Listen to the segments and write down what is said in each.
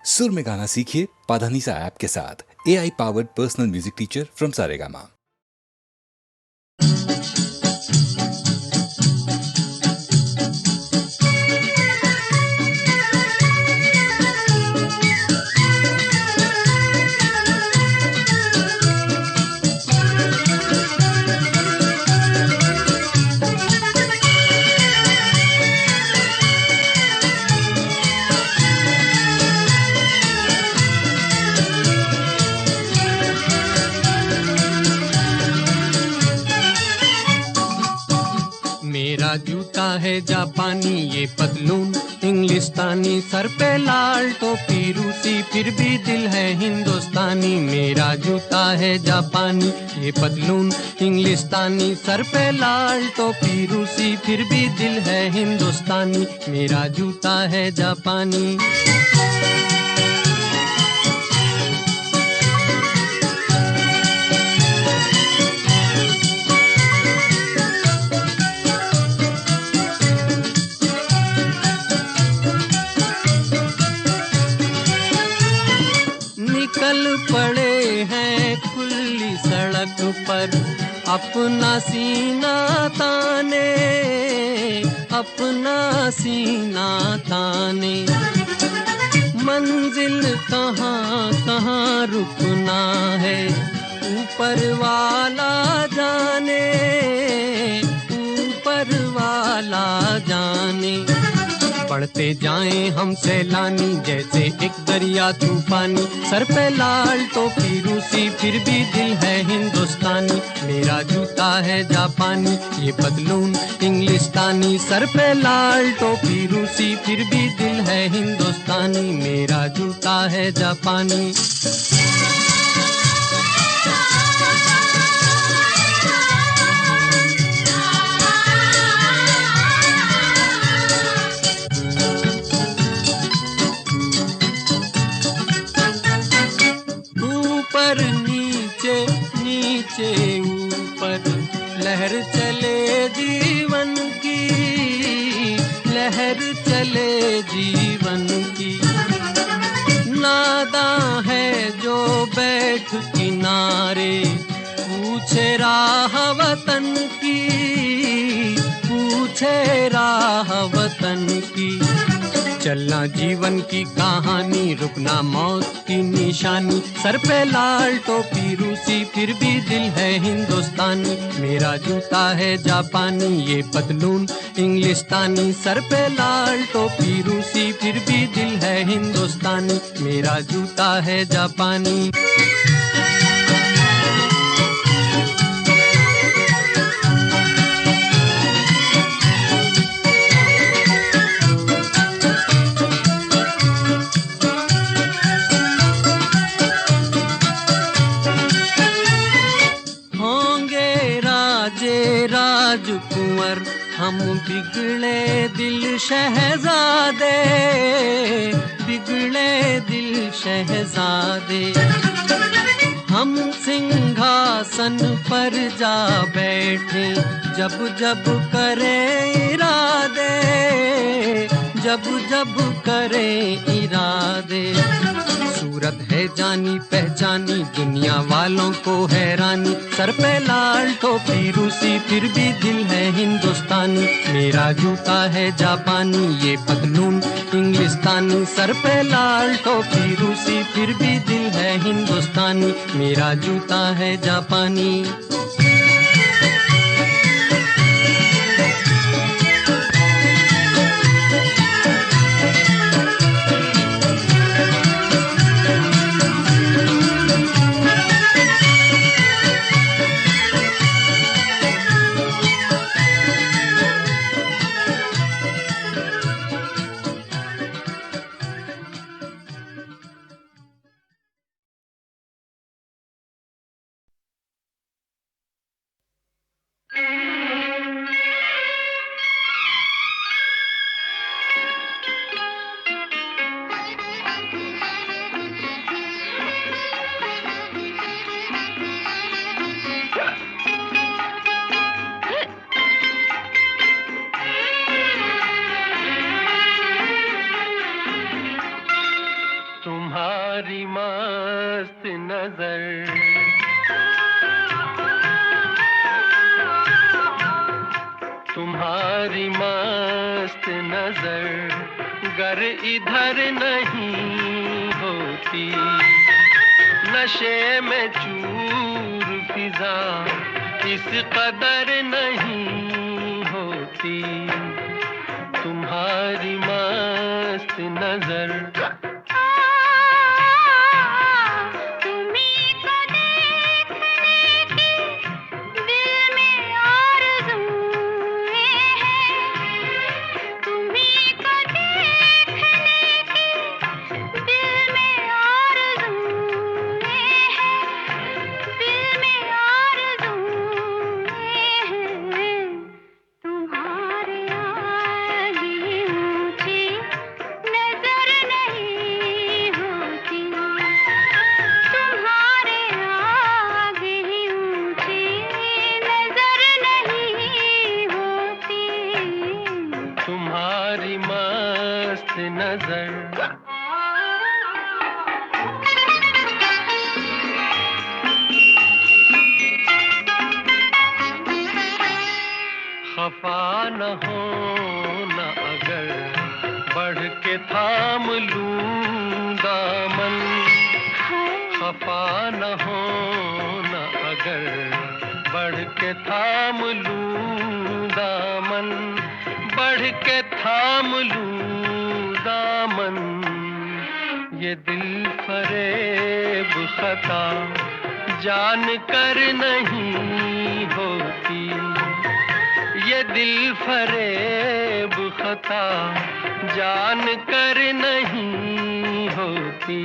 सुर में गाना सीखिए पाधानीसा ऐप के साथ। AI powered personal music teacher from Saregama. मेरा जूता है जापानी, ये पतलून इंग्लिस्तानी, सर पे लाल टोपी रूसी, फिर भी दिल है हिंदुस्तानी। मेरा जूता है जापानी, ये पतलून इंग्लिस्तानी, सर पे लाल टोपी रूसी, फिर भी दिल है हिंदुस्तानी। मेरा जूता है जापानी। निकल पड़े हैं खुली सड़क पर, अपना सीना ताने, अपना सीना ताने। मंजिल कहाँ कहाँ रुकना है, ऊपर वाला जाने, ऊपर वाला जाने। बढ़ते जाएं हम सैलानी, जैसे एक दरिया तूफानी, सर पे लाल टोपी रूसी, फिर भी दिल है हिंदुस्तानी। मेरा जूता है जापानी, ये पतलून इंग्लिस्तानी, सर पे लाल टोपी रूसी, फिर भी दिल है हिंदुस्तानी। मेरा जूता है जापानी। ऊपर नीचे नीचे ऊपर, लहर चले जीवन की, लहर चले जीवन की। नादां है जो बैठ किनारे, पूछे राह वतन की, पूछे राह वतन की। चलना जीवन की कहानी, रुकना मौत की निशानी, सर पे लाल टोपी रूसी, फिर भी दिल है हिंदुस्तानी। मेरा जूता है जापानी, ये पतलून इंग्लिस्तानी, सर पे लाल टोपी रूसी, फिर भी दिल है हिंदुस्तानी। मेरा जूता है जापानी। राजकुंवर हम बिगड़े दिल शहजादे, बिगड़े दिल शहजादे। हम सिंहासन पर जा बैठे, जब जब करें इरादे, जब जब करें इरादे। सूरत है जानी पहचानी, दुनिया वालों को हैरानी, सर पे लाल टोपी रूसी, फिर भी दिल है हिंदुस्तानी। मेरा जूता है जापानी, ये पतलून इंग्लिस्तानी, सर पे लाल टोपी रूसी, फिर भी दिल है हिंदुस्तानी। मेरा जूता है जापानी। तुम्हारी मस्त नजर, तुम्हारी मस्त नजर गर इधर नहीं होती, नशे में चूर फिजा इस कदर नहीं होती, तुम्हारी मस्त नजर। तुम्हारी मस्त नजर। खफा न हो न अगर बढ़ के थाम लूं दामन, खफा न हो न अगर बढ़ के थाम लूं दामन, बढ़ के थाम लूं दामन, ये दिल फरेब खता जान कर नहीं होती, ये दिल फरेब खता जान कर नहीं होती।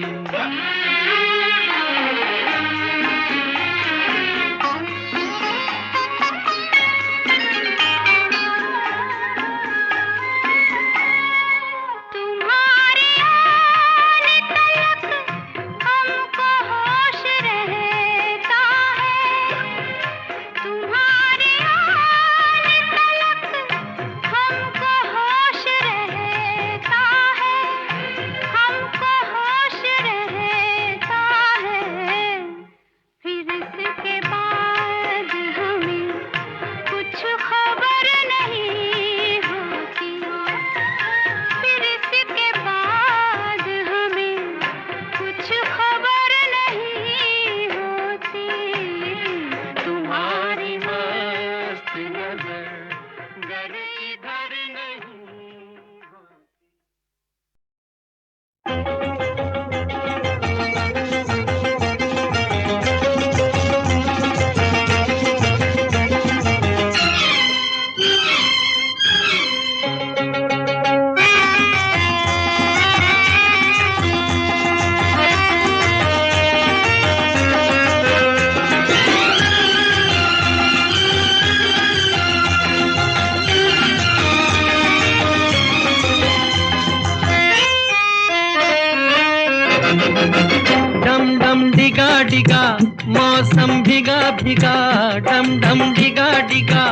डिगा डिगा मौसम भीगा भीगा, डम डम डिगा डिगा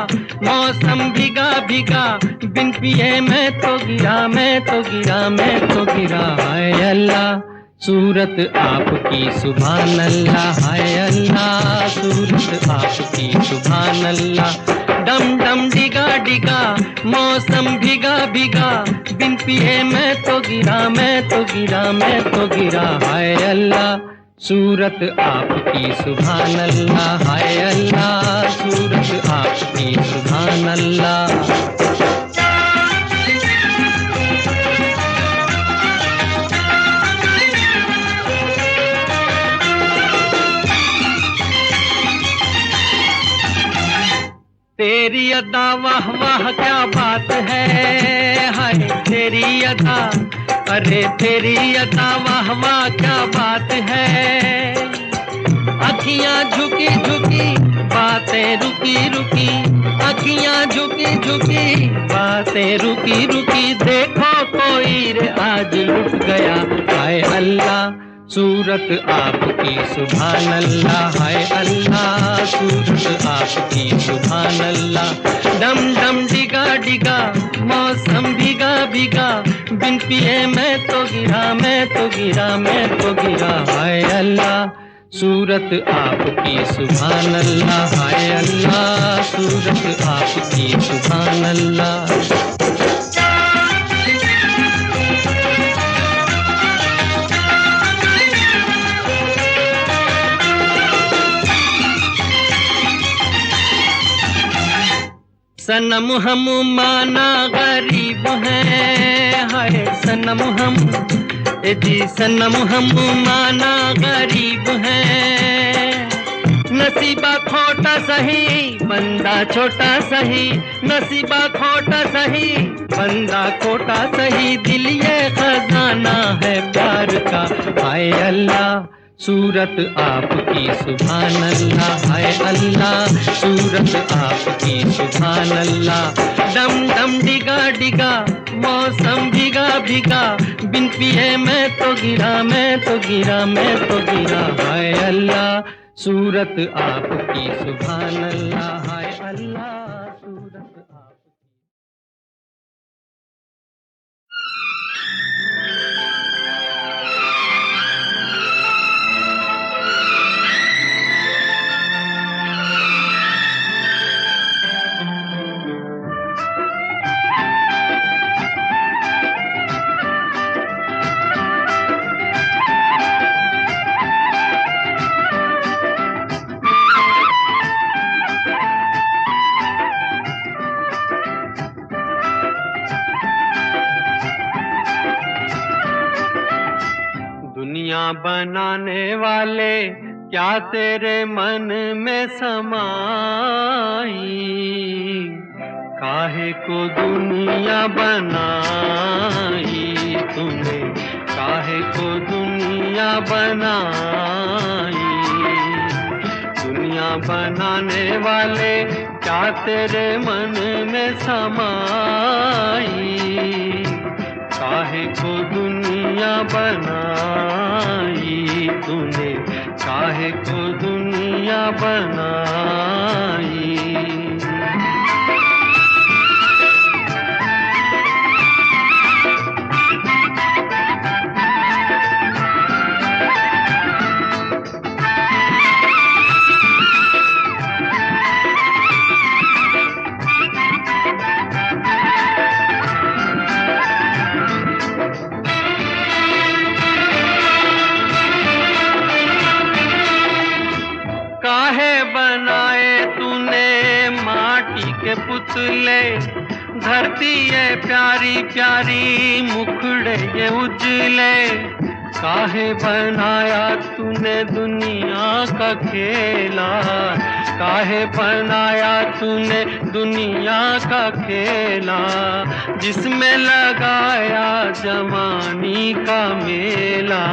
मौसम भीगा भीगा, बिन पिए मैं तो गिरा, मैं तो गिरा, मैं तो गिरा। हाय अल्लाह सूरत आपकी सुभान अल्लाह, हाय अल्लाह सूरत आपकी सुभान अल्लाह। डम डम डिगा डिगा मौसम भीगा भीगा, बिन पिए मैं तो गिरा, मैं तो गिरा, मैं तो गिरा। हाय अल्लाह सूरत आपकी सुभान अल्लाह, हाय अल्लाह सूरत आपकी सुभान अल्लाह। तेरी अदा वाह वाह क्या बात है, हाय तेरी अदा, अरे तेरी अदा वाह वाह क्या बात है। अखियां झुकी झुकी बातें रुकी रुकी, अखियां झुकी झुकी बातें रुकी रुकी, देखो कोई रे आज लुट गया। हाय अल्लाह सूरत आपकी सुभान अल्लाह, हाय अल्लाह सूरत आपकी सुभान अल्लाह। डम डम डिगा डिगा मौसम भीगा भीगा, बिन पिए मैं तो गिरा, मैं तो गिरा, मैं तो गिरा। हाय अल्लाह सूरत आपकी सुभान अल्लाह, हाय अल्लाह सूरत आपकी सुभान अल्लाह। सनम हम माना गरीब हैं, हाय सनम हम, ए जी सनम हम माना गरीब हैं। नसीबा खोटा सही बंदा छोटा सही, नसीबा खोटा सही बंदा खोटा सही, दिल ये खजाना है प्यार का। हाय अल्लाह सूरत आपकी सुभान अल्लाह, हाय अल्लाह सूरत आपकी सुभान अल्लाह। डम डम डिगा डिगा मौसम भीगा भीगा, बिन पिए मैं तो गिरा, मैं तो गिरा, मैं तो गिरा। हाय अल्लाह सूरत आपकी सुभान अल्लाह, हाय अल्लाह सूरत आपकी। दुनिया बनाने वाले क्या तेरे मन में समाई, काहे को दुनिया बनाई तूने, काहे को दुनिया बनाई। दुनिया बनाने वाले क्या तेरे मन में समाई, काहे को दुनिया बनाई तूने, काहे को दुनिया बनाई। काहे बनाए तूने माटी के पुतले, धरती ये प्यारी प्यारी मुखड़े ये उजले। काहे बनाया तूने दुनिया का खेला, काहे बनाया तूने दुनिया का खेला, जिसमें लगाया जवानी का मेला।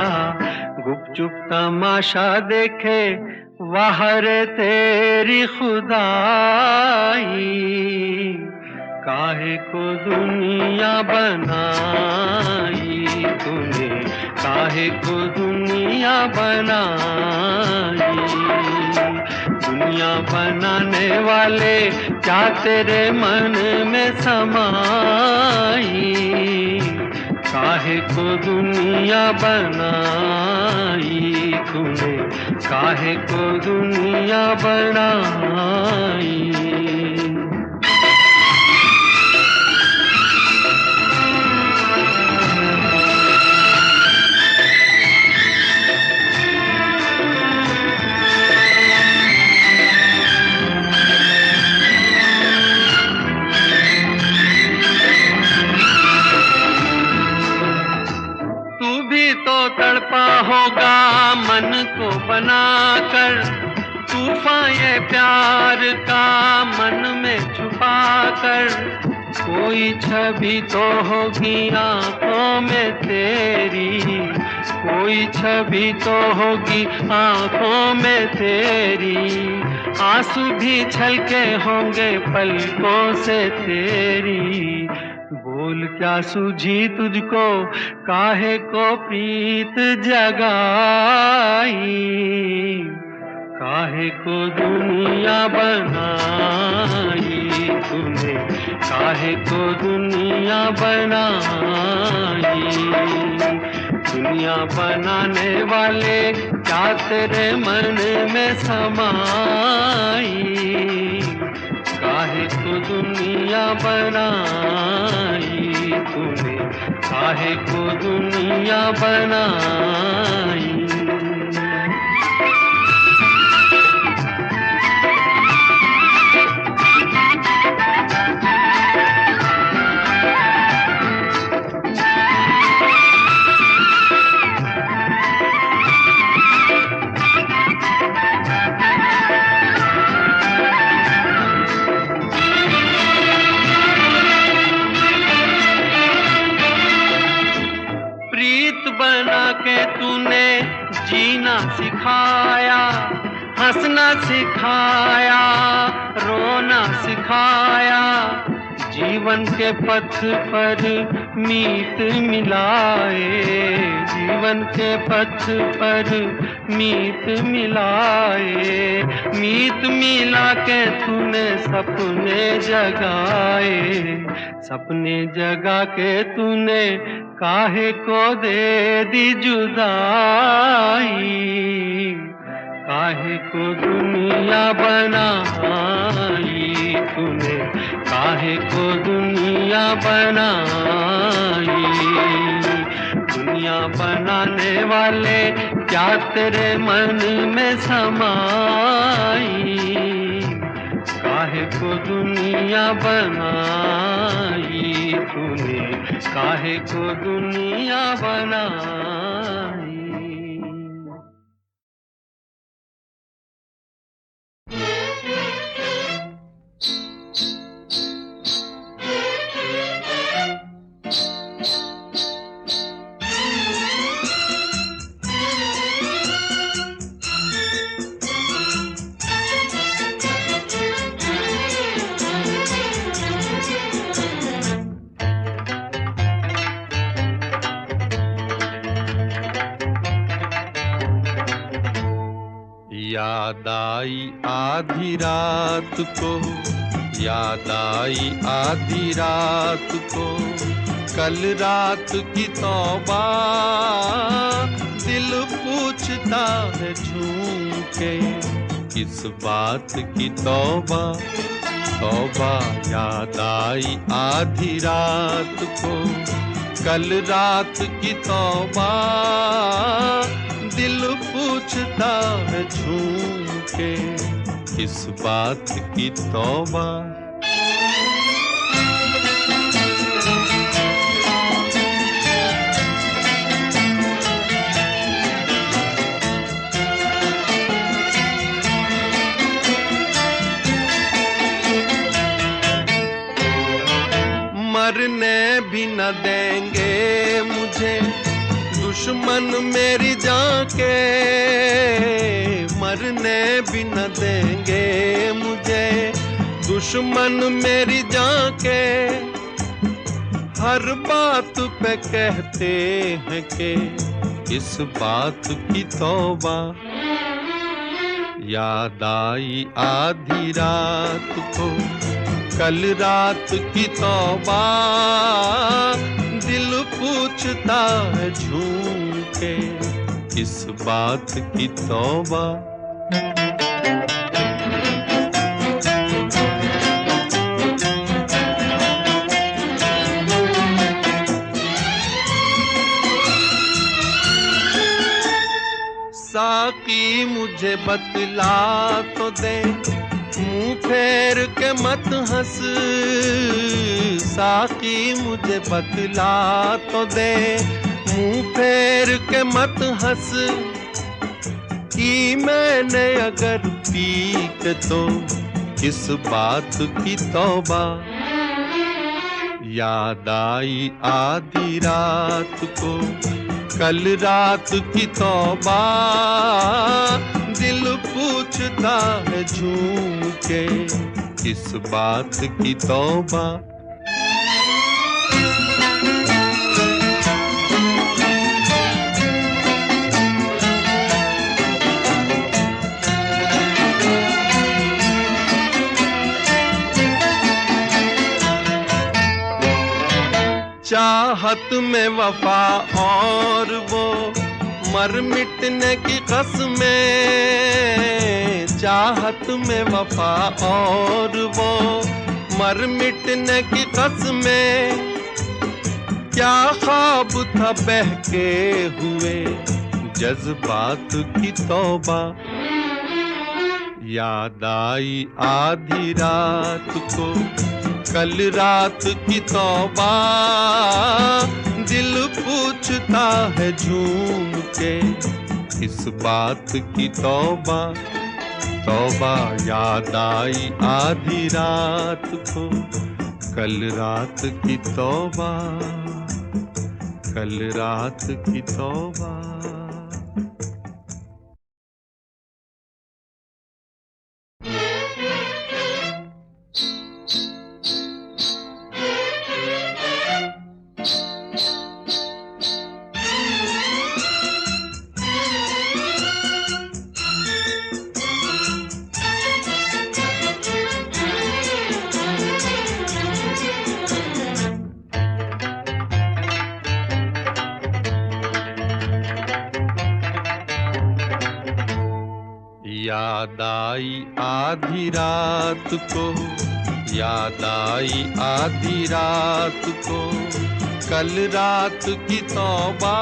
गुपचुप तमाशा देखे वाहर तेरी खुदाई, काहे को दुनिया बनाई तूने, काहे को दुनिया बनाई। दुनिया बनाने वाले क्या तेरे मन में समाई, काहे को दुनिया बनाई तूने, काहे को दुनिया बनाई। तड़पा होगा मन को बनाकर, तूफान ये प्यार का मन में छुपा कर। कोई छवि तो होगी आंखों में तेरी, कोई छवि तो होगी आंखों में तेरी। आंसू भी छलके होंगे पलकों से तेरी। बोल क्या सूझी तुझको, काहे को प्रीत जगाई, काहे को दुनिया बनाई तूने, काहे को दुनिया बनाई। दुनिया बनाने वाले क्या तेरे मन में समाई। काहे को दुनिया बनाई तूने, काहे को दुनिया बनाई। बना के तूने जीना सिखाया, हंसना सिखाया, रोना सिखाया। जीवन के पथ पर मीत मिलाए, जीवन के पथ पर मीत मिलाए। मीत मिला के तूने सपने जगाए, सपने जगा के तूने काहे को दे दी जुदाई। काहे को दुनिया बनाई तूने, काहे को दुनिया बनाई। दुनिया बनाने वाले क्या तेरे मन में समाई। काहे को दुनिया बनाई तूने, काहे को दुनिया बनाई। याद आई आधी रात को, याद आई आधी रात को, कल रात की तौबा। दिल पूछता है झूम के, किस बात की तौबा। तौबा याद आई आधी रात को, कल रात की तौबा। दिल पूछता है झूम के, किस बात की तौबा। मरने भी न देंगे मुझे दुश्मन मेरी जान के। मरने भी न देंगे मुझे दुश्मन मेरी जान के। हर बात पे कहते हैं कि इस बात की तौबा। याद आई आधी रात को, कल रात की तौबा। दिल पूछता है झूम के, किस बात की तौबा। साकी मुझे बतला तो दे, मुंह फेर के मत हंस। साकी मुझे बतला तो दे, मुंह फेर के मत हंस। कि मैंने अगर पी के तो किस बात की तौबा। याद आई आधी रात को, कल रात की तौबा। दिल पूछता है झूम के, किस बात की तौबा। चाहत में वफा और वो मर मिटने की कसमें, चाहत में वफा और वो मर मिटने की कसमें, क्या ख्वाब था बहके हुए जज्बात की तौबा। याद आई आधी रात को कल रात की तौबा, दिल पूछता है झूम के इस बात की तौबा। तौबा याद आई आधी रात को कल रात की तौबा, कल रात की तौबा। याद आई आधी रात को, याद आई आधी रात को कल रात की तौबा,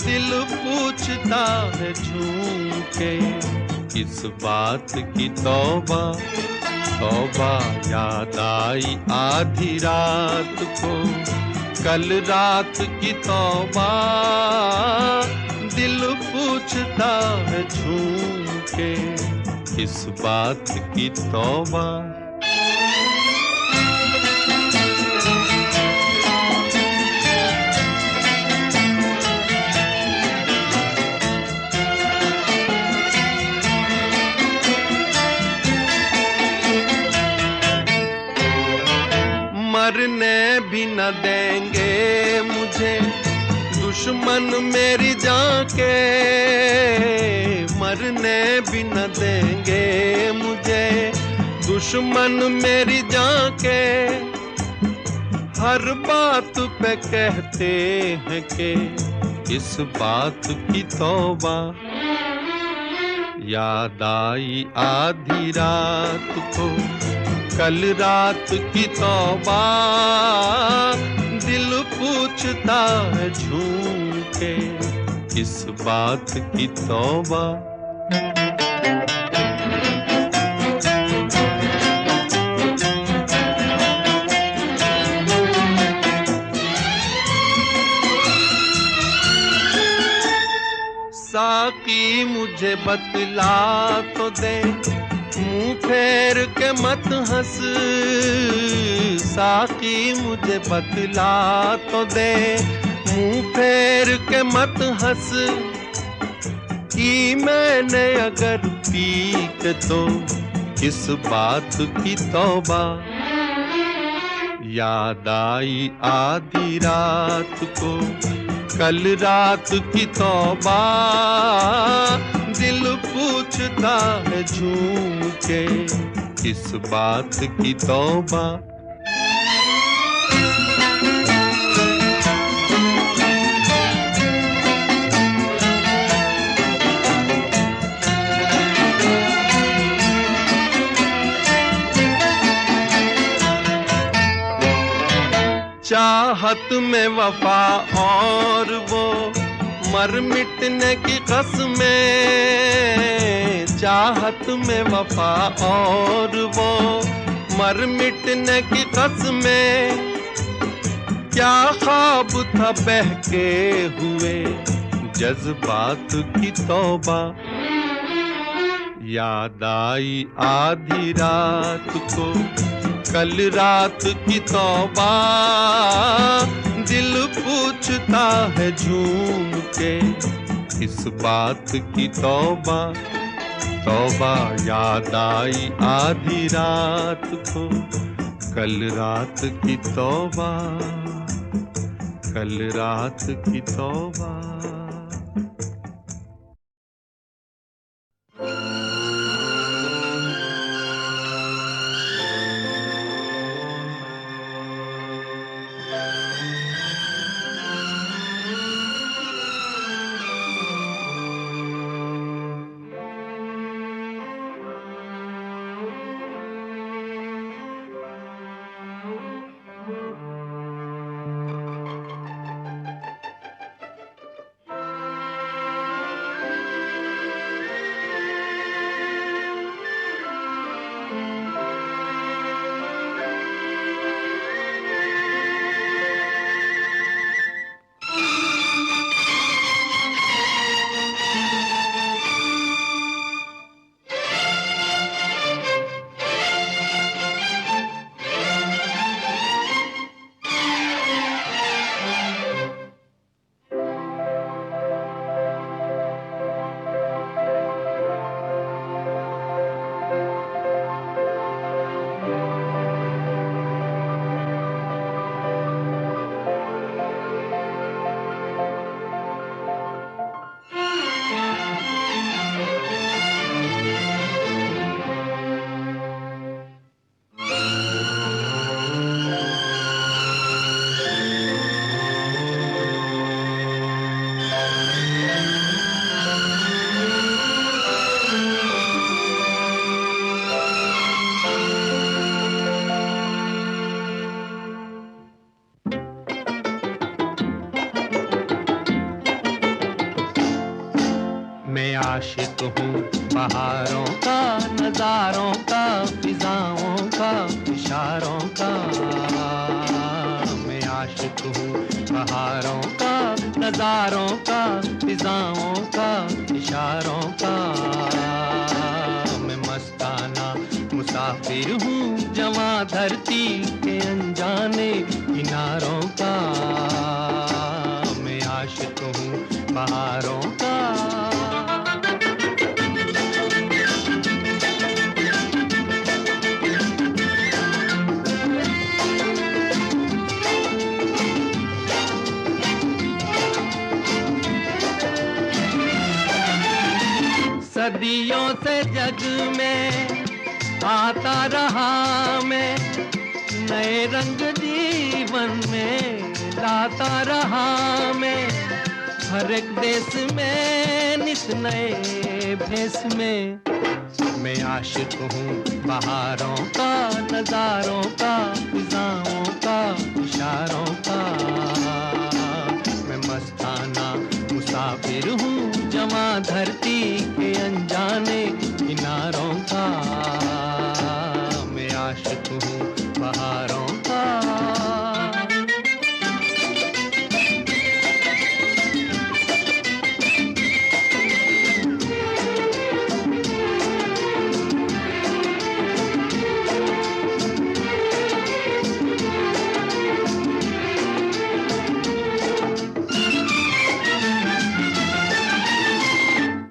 दिल पूछता है झूम के किस बात की तौबा। तौबा याद आई आधी रात को कल रात की तौबा, दिल पूछता है झूम के किस बात की तौबा। मरने भी न देंगे मुझे दुश्मन मेरी जान के, मरने भी न देंगे मुझे दुश्मन मेरी जान के। हर बात पे कहते हैं कि इस बात की तौबा। याद आई आधी रात को कल रात की तौबा, दिल पूछता है झूम के किस बात की तौबा। साकी मुझे बतला तो दे, मुंह फेर के मत हंस। साकी मुझे बतला तो दे, मुंह फेर के मत हंस। कि मैंने अगर पी के तो किस बात की तौबा। याद आई आधी रात को कल रात की तौबा, दिल पूछता है झूम के किस बात की तौबा। चाहत में वफा और वो मर मिटने की कसमें, चाहत में वफा और वो मर मिटने की कसमें, क्या ख्वाब था बहके हुए जज्बात की तौबा। याद आई आधी रात को कल रात की तौबा, दिल पूछता है झूम के इस बात की तौबा। तौबा याद आई आधी रात को कल रात की तौबा, कल रात की तौबा। मैं आशिक हूँ बहारों का, नजारों का, फिजाओं का, इशारों का। मैं आशिक हूँ बहारों का, नजारों का, फिजाओं का, इशारों का। मैं मस्ताना मुसाफिर हूँ जवां धरती के अनजाने किनारों का। मैं आशिक हूँ बहारों का। सदियों से जग में आता रहा मैं, नए रंग जीवन में लाता रहा मैं। हर एक देश में नित नए भेष में। मैं आशिक हूँ बहारों का, नजारों का, फिजाओं का, इशारों का। मैं मस्ताना मुसाफिर हूँ जवां धरती के अनजाने किनारों का। मैं आशिक हूँ बहारों का।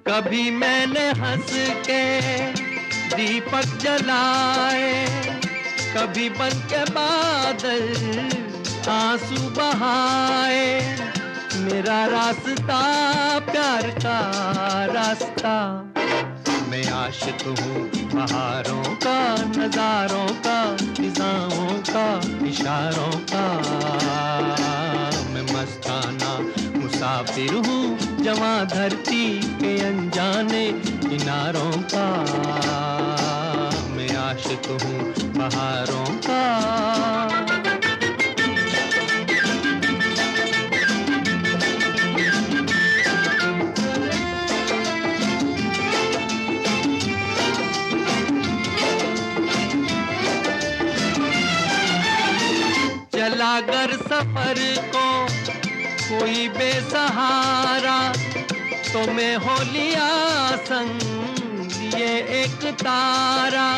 कभी मैंने हंस के दीपक जलाए, कभी बन के बादल आंसू बहाए। मेरा रास्ता प्यार का रास्ता। मैं आशिक हूँ बहारों का, नजारों का, फिजाओं का, इशारों का। मैं मस्ताना मुसाफिर हूँ जवां धरती के अनजाने किनारों का। मैं आशिक हूँ बहारों का। चला कर सफर को कोई बेसहारा, तो मैं हो लिया संग लिए एक तारा।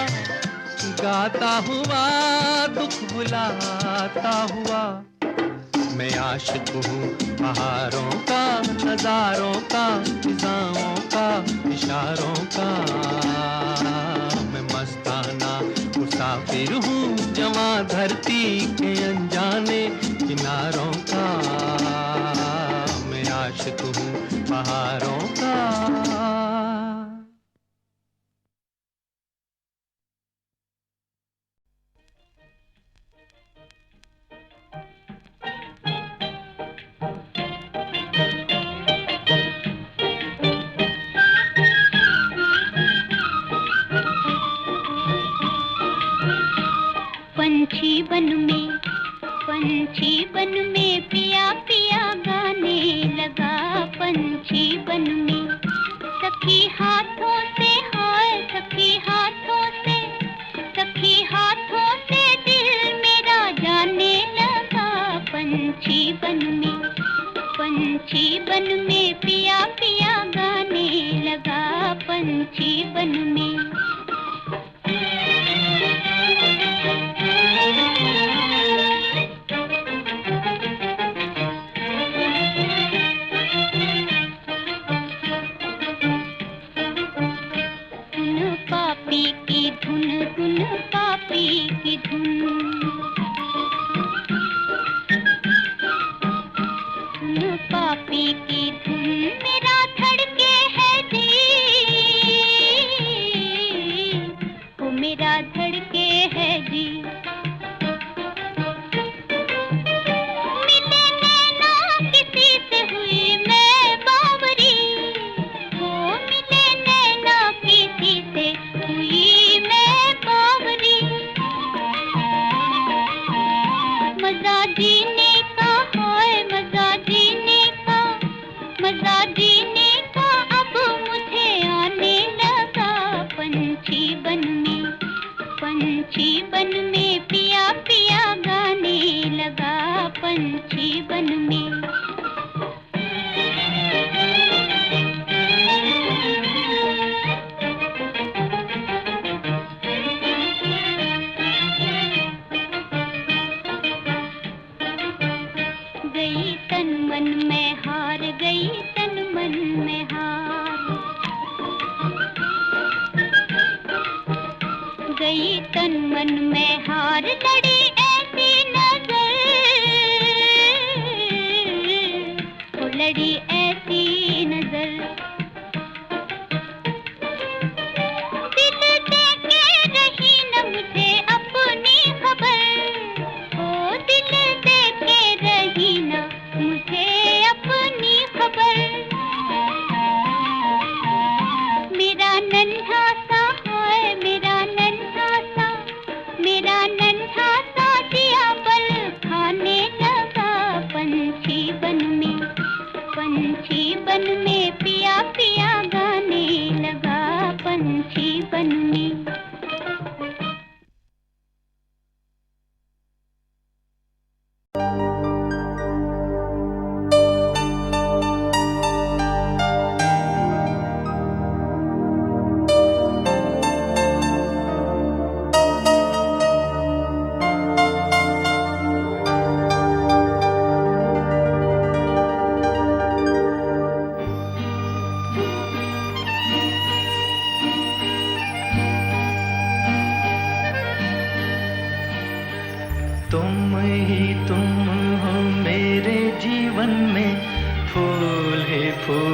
गाता हुआ दुख भुलाता हुआ। मैं आशिक हूँ बहारों का, नजारों का, फिजाओं का, इशारों का। मैं मस्ताना मुसाफिर हूँ जवां धरती के अनजाने किनारों का। मैं आशिक हूँ बहारों का। पंछी बन में पिया पिया गाने लगा। पंछी बन में सखी हाथों से, हाय सखी हाथों से, सखी हाथों से दिल मेरा जाने लगा। पंछी बन में पिया पिया गाने लगा। पंछी बन में पापी की धुन, धुन पापी की धुन। धुन पापी की धुन मेरा धड़के है जी, वो मेरा धड़के है जी। मिले नैना किसी से हुई मैं बावरी, वो मिले नैना किसी से हुई मैं बावरी। मजा जीने का, हाय मजा जीने का, मजा जीने का अब मुझे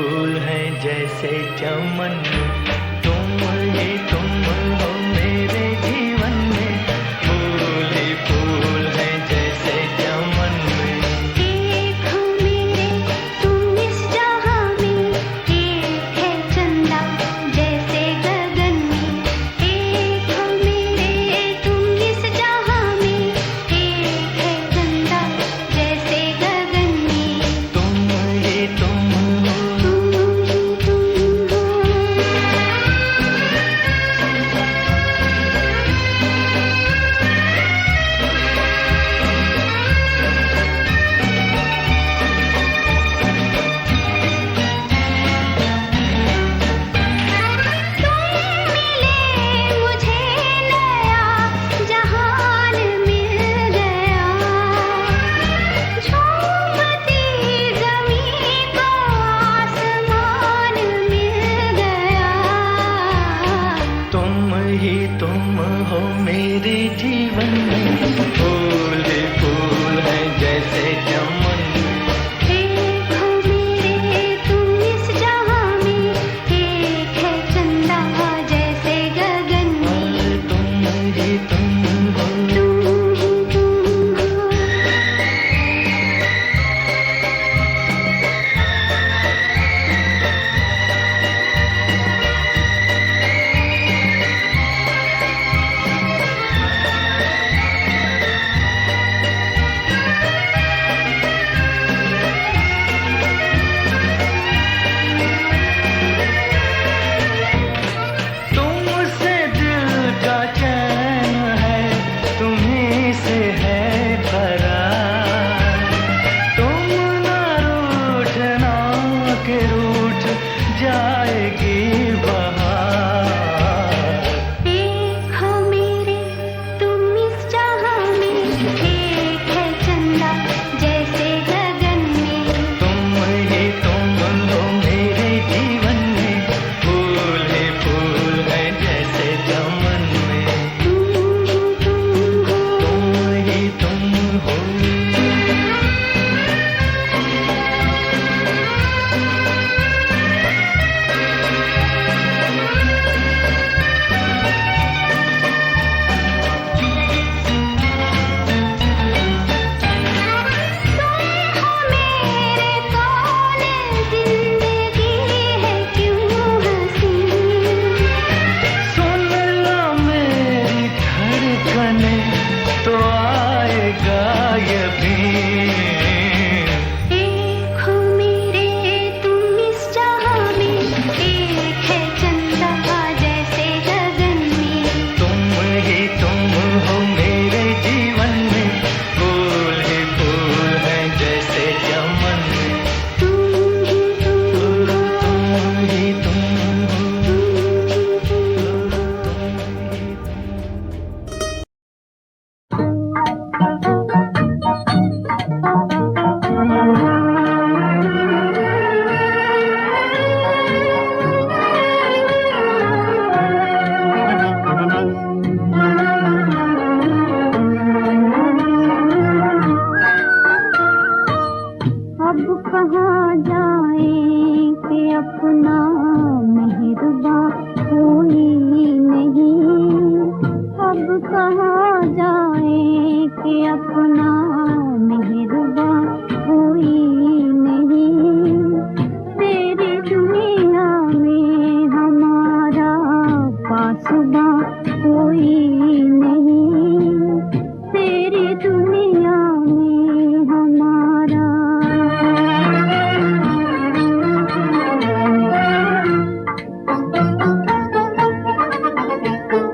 फूल हैं जैसे चमन तुम हो मेरे जीवन में फूल ही फूल हैं जैसे चमन में एक हो मेरे तुम इस जहां में एक है चंदा जैसे गगन में एक हो मेरे तुम इस जहां में एक है चंदा जैसे गगन में तुम ही तुम हो मुझे नया जहान मिल गया झूमती ज़मीं को आसमान मिल गया तुम ही तुम हो मेरे जीवन में फूल ही फूल हैं जैसे चमन एक हो मेरे तुम इस जहां में एक है चंदा जैसे गगन में तुम ही तुम हो तुम ही तुम हो तुमसे दिल का चैन है तुम्हीं से है करार तुम ना रूठना के रूठ जाएगी बहार एक हो मेरे तुम इस जहां में एक है चंदा जैसे गगन में तुम ही तुम हो मेरे जीवन में फूल ही फूल हैं जैसे चमन में तुम ही तुम हो तुम ही तुम हो मेरे कौन जिंदगी है क्यों हंसी सुन लो मेरी धड़कने तो आएगा ये भी एक हो मेरे तुम इस जहां में एक है चंदा जैसे गगन में तुम ही तुम हो मेरे जीवन में फूल ही फूल हैं जैसे चमन में तुम ही तुम हो तुम ही तुम हो अब कहाँ जाएं कि अपना मेहरबा कोई नहीं अब कहाँ जाएं कि अपना मेहरबा कोई नहीं तेरी दुनिया में हमारा पासबा कोई नहीं तेरी दुनिया में हमारा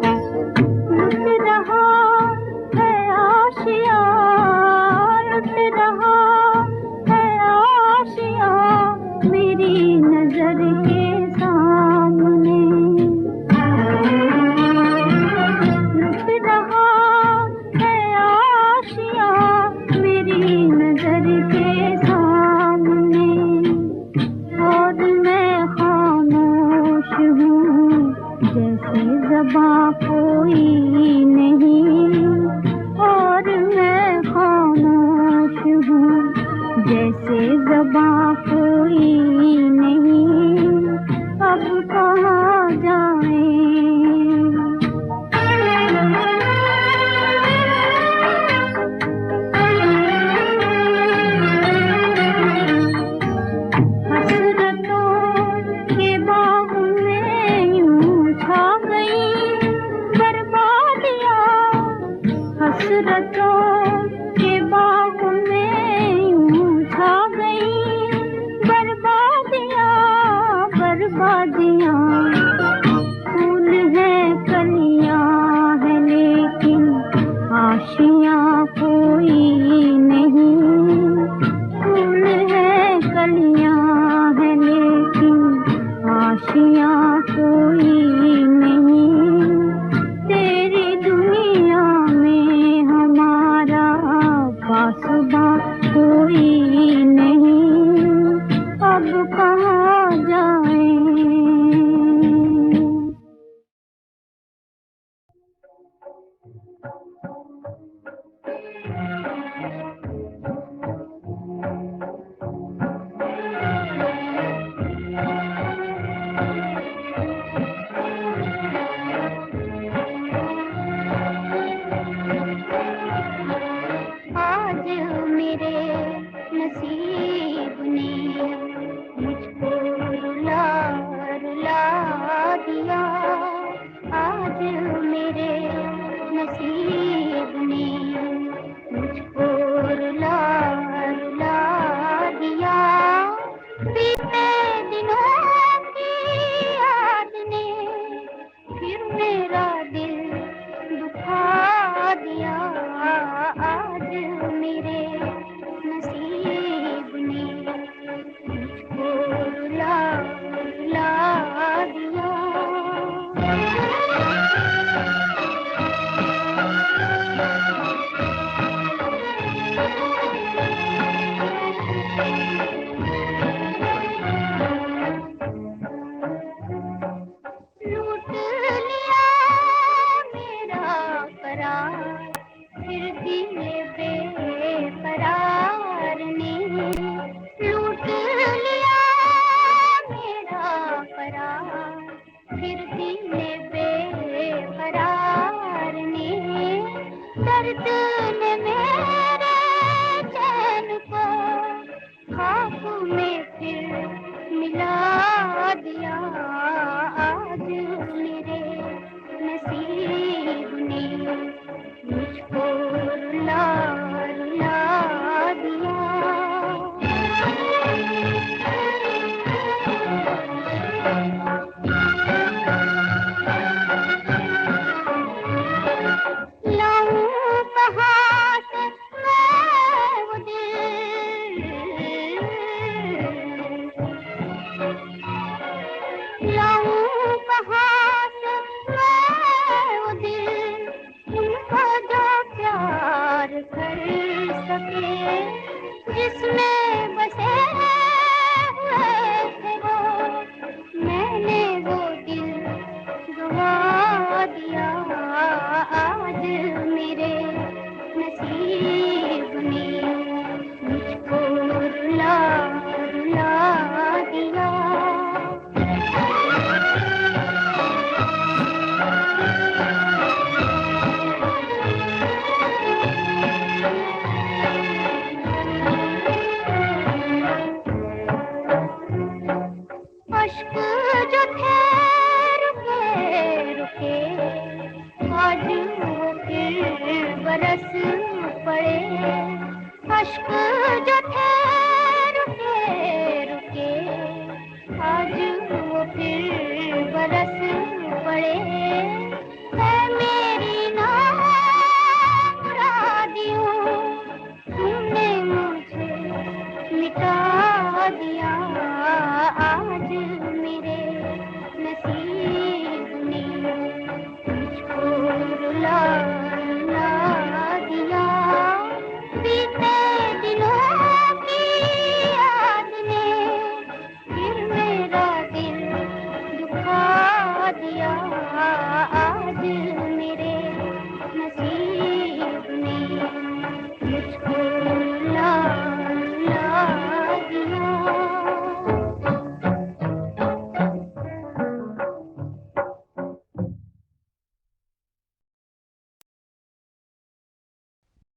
लुट रहा है आशिया बादियां, फूल है कलियां है लेकिन आशियां कोई नहीं। फूल है कलियां है लेकिन आशियां कोई नहीं। तेरी दुनिया में हमारा पासबा कोई नहीं। अब कहाँ जाएं? आज मेरे नसीब ने मुझको रुला रुला दिया। आज मेरे नसीब ने मुझको रुला रुला दिया। बीते दिनों की याद ने फिर मेरा दिल दुखा दिया। आज मेरे नसीब ने मुझको रुला रुला दिया। लूट लिया मेरा करार फिर दिले बेकरार ने। लूट लिया मेरा करार फिर दिले बेकरार ने। दर्द ने मेरे चैन को खाक में फिर मिला दिया। आज मेरे नसीब ने मुझको रुला रुला दिया। लाऊं कहाँ से मैं वो दिल, लाऊं कहाँ से मैं वो दिल, उनका जो प्यार कर सके, जिसमें बसे हुए थे वो। मैंने वो दिल गवा दिया। आज मेरे नसीब ने मुझको रुला रुला दिया। अश्क जो थे रुके रुके, आज वो फिर बरस पड़े। अश्क जो थे रुके रुके, आज वो फिर बरस पड़े।